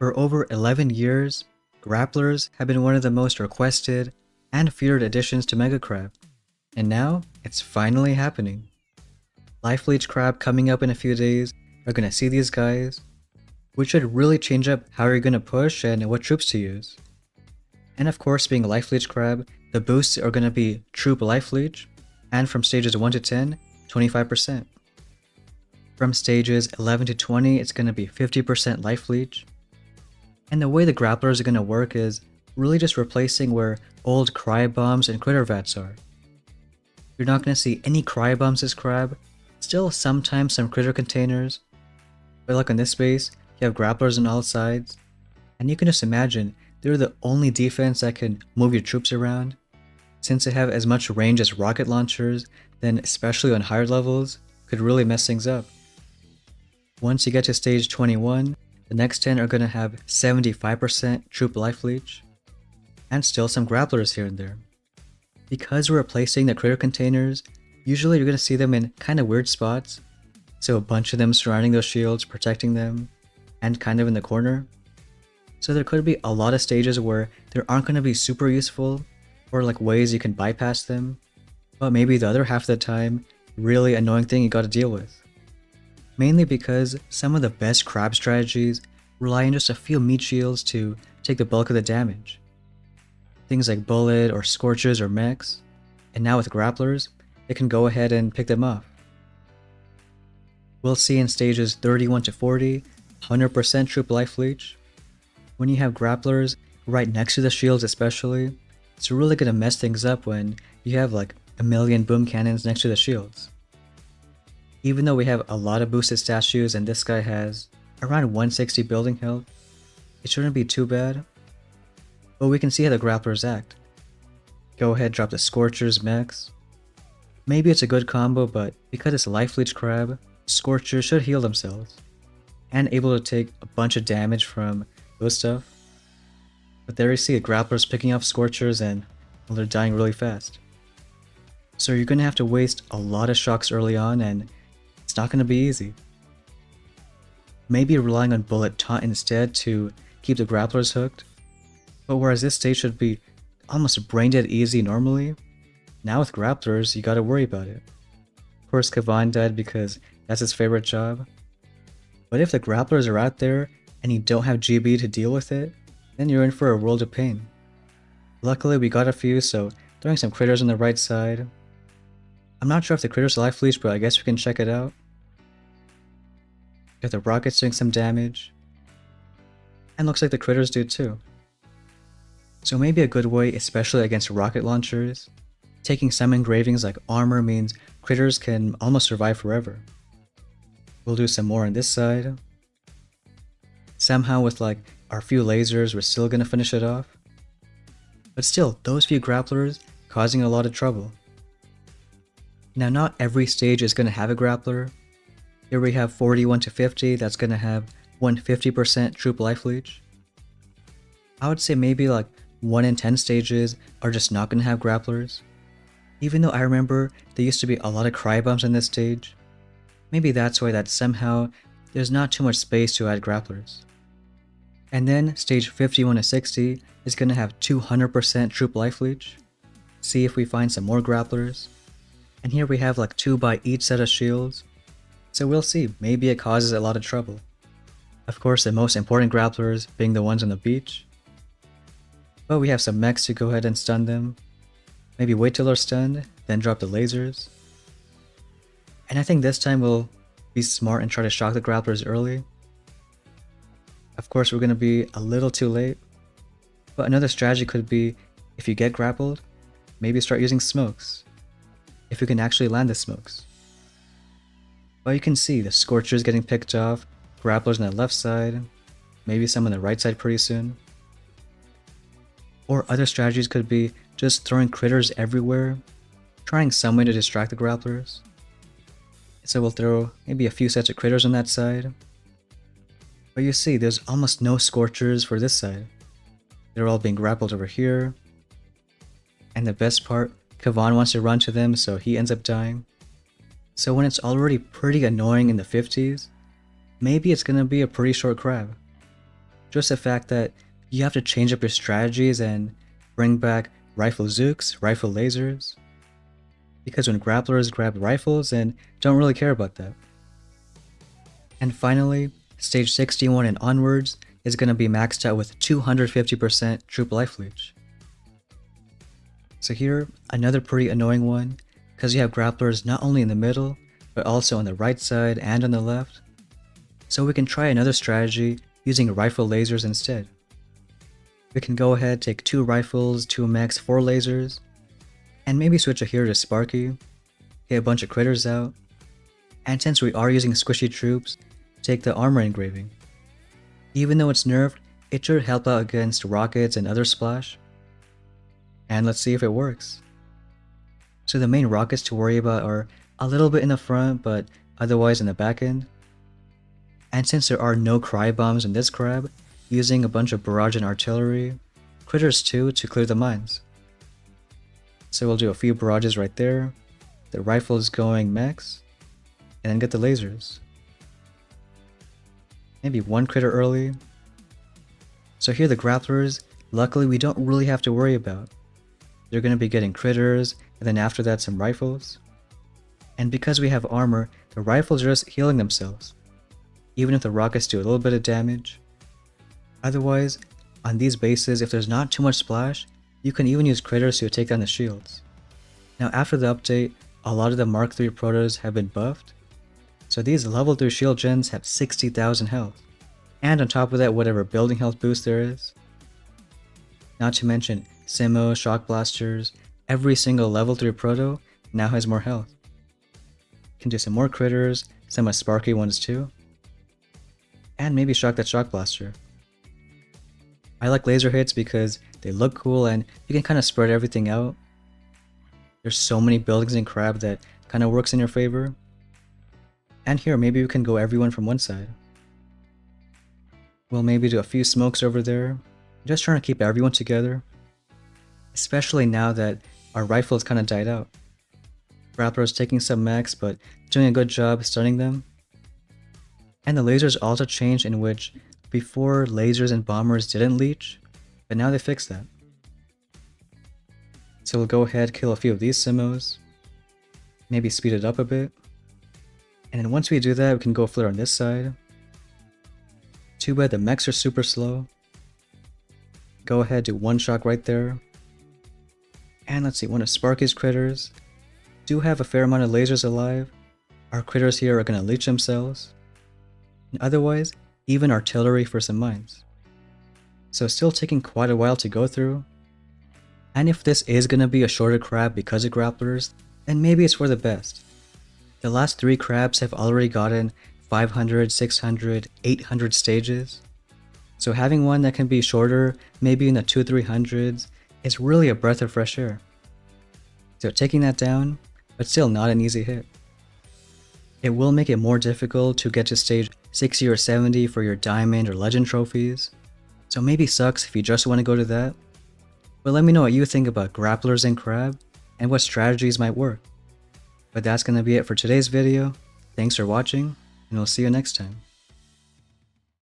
For over 11 years, grapplers have been one of the most requested and feared additions to Mega Crab, and now it's finally happening. Life Leech Crab coming up in a few days are gonna see these guys, which should really change up how you're gonna push and what troops to use. And of course, being a Life Leech Crab, the boosts are gonna be Troop Life Leech, and from stages 1 to 10, 25%. From stages 11 to 20, it's gonna be 50% Life Leech. And the way the grapplers are gonna work is really just replacing where old Cryo Bombs and Critter Vats are. You're not gonna see any Cryo Bombs as Crab, still sometimes some Critter Containers, but like on this base, you have grapplers on all sides, and you can just imagine they're the only defense that can move your troops around. Since they have as much range as rocket launchers, then especially on higher levels, could really mess things up. Once you get to stage 21, the next 10 are gonna have 75% Troop Life Leech, and still some grapplers here and there. Because we're replacing the Critter Containers, usually you're gonna see them in kinda weird spots, so a bunch of them surrounding those shields, protecting them, and kind of in the corner. So there could be a lot of stages where they aren't going to be super useful, or like ways you can bypass them, but maybe the other half of the time, really annoying thing you gotta deal with. Mainly because some of the best crab strategies rely on just a few meat shields to take the bulk of the damage. Things like Bullet or Scorchers or Mechs, and now with grapplers, they can go ahead and pick them off. We'll see in stages 31 to 40, 100% Troop Life Leech. When you have grapplers right next to the shields especially, it's really gonna mess things up when you have like a million boom cannons next to the shields. Even though we have a lot of boosted statues and this guy has around 160 building health, it shouldn't be too bad. But we can see how the grapplers act. Go ahead, drop the Scorchers, Mechs. Maybe it's a good combo, but because it's Life Leech Crab, Scorchers should heal themselves, and able to take a bunch of damage from those stuff. But there you see it, grapplers picking off Scorchers and well, they're dying really fast. So you're gonna have to waste a lot of shocks early on and it's not gonna be easy. Maybe relying on Bullet Taunt instead to keep the grapplers hooked. But whereas this stage should be almost brain dead easy normally, now with grapplers you gotta worry about it. Of course Kavan died because that's his favorite job. But if the grapplers are out there and you don't have GB to deal with it, then you're in for a world of pain. Luckily we got a few, so throwing some critters on the right side. I'm not sure if the critters are Life Leech, but I guess we can check it out. Got the rockets doing some damage. And looks like the critters do too. So maybe a good way, especially against rocket launchers, taking some engravings like armor means critters can almost survive forever. We'll do some more on this side. Somehow with like our few lasers, we're still gonna finish it off. But still, those few grapplers causing a lot of trouble. Now not every stage is gonna have a grappler. Here we have 41 to 50, that's gonna have 150% Troop Life Leech. I would say maybe like 1 in 10 stages are just not gonna have grapplers. Even though I remember there used to be a lot of Cryo Bombs in this stage. Maybe that's why that somehow there's not too much space to add grapplers. And then stage 51 to 60 is going to have 200% Troop Life Leech. See if we find some more grapplers. And here we have like 2 by each set of shields. So we'll see, maybe it causes a lot of trouble. Of course the most important grapplers being the ones on the beach. But we have some mechs to go ahead and stun them. Maybe wait till they're stunned, then drop the lasers. And I think this time we'll be smart and try to shock the grapplers early. Of course we're going to be a little too late. But another strategy could be, if you get grappled, maybe start using smokes. If you can actually land the smokes. But you can see the Scorchers getting picked off, grapplers on the left side, maybe some on the right side pretty soon. Or other strategies could be just throwing critters everywhere, trying some way to distract the grapplers. So we'll throw maybe a few sets of critters on that side. But you see, there's almost no Scorchers for this side. They're all being grappled over here. And the best part, Kavan wants to run to them, so he ends up dying. So when it's already pretty annoying in the 50s, maybe it's gonna be a pretty short crab. just the fact that you have to change up your strategies and bring back rifle zooks, rifle lasers, because when grapplers grab rifles and don't really care about that. And finally, stage 61 and onwards is going to be maxed out with 250% troop life leech. So here, another pretty annoying one, because you have grapplers not only in the middle, but also on the right side and on the left. So we can try another strategy using rifle lasers instead. We can go ahead, take 2 rifles, 2 mechs, 4 lasers, and maybe switch a hero to Sparky, get a bunch of critters out, and since we are using squishy troops, take the armor engraving. Even though it's nerfed, it should help out against rockets and other splash. And let's see if it works. So the main rockets to worry about are a little bit in the front, but otherwise in the back end. And since there are no cryo bombs in this crab, using a bunch of barrage and artillery, critters too to clear the mines. So we'll do a few barrages right there, the rifles going mechs, and then get the lasers. Maybe 1 critter early. So here the grapplers, luckily we don't really have to worry about. They're going to be getting critters, and then after that some rifles. And because we have armor, the rifles are just healing themselves, even if the rockets do a little bit of damage. Otherwise, on these bases, if there's not too much splash, you can even use critters to take down the shields. Now after the update, a lot of the Mark III protos have been buffed, so these level 3 shield gens have 60,000 health, and on top of that whatever building health boost there is. Not to mention Simo, Shock Blasters, every single level 3 proto now has more health. Can do some more critters, some of Sparky ones too, and maybe shock that Shock Blaster. I like laser hits because they look cool and you can kind of spread everything out. There's so many buildings in Crab that kind of works in your favor. And here maybe we can go everyone from one side. We'll maybe do a few smokes over there, just trying to keep everyone together. Especially now that our rifles kind of died out. Grappler's taking some mechs but doing a good job stunning them. And the lasers also changed, in which before lasers and bombers didn't leech, but now they fixed that. So we'll go ahead, kill a few of these Simos, maybe speed it up a bit. And then once we do that, we can go flare on this side. Too bad the mechs are super slow. Go ahead, do 1 shock right there. And let's see, one of Sparky's critters. Do have a fair amount of lasers alive. Our critters here are going to leech themselves. And otherwise, even artillery for some mines. So still taking quite a while to go through. And if this is going to be a shorter crab because of grapplers, then maybe it's for the best. The last 3 crabs have already gotten 500, 600, 800 stages. So having one that can be shorter, maybe in the 200-300s, is really a breath of fresh air. So taking that down, but still not an easy hit. It will make it more difficult to get to stage 60 or 70 for your diamond or legend trophies, so maybe sucks if you just want to go to that. But let me know what you think about grapplers in Crab, and what strategies might work. But that's gonna be it for today's video. Thanks for watching, and we'll see you next time.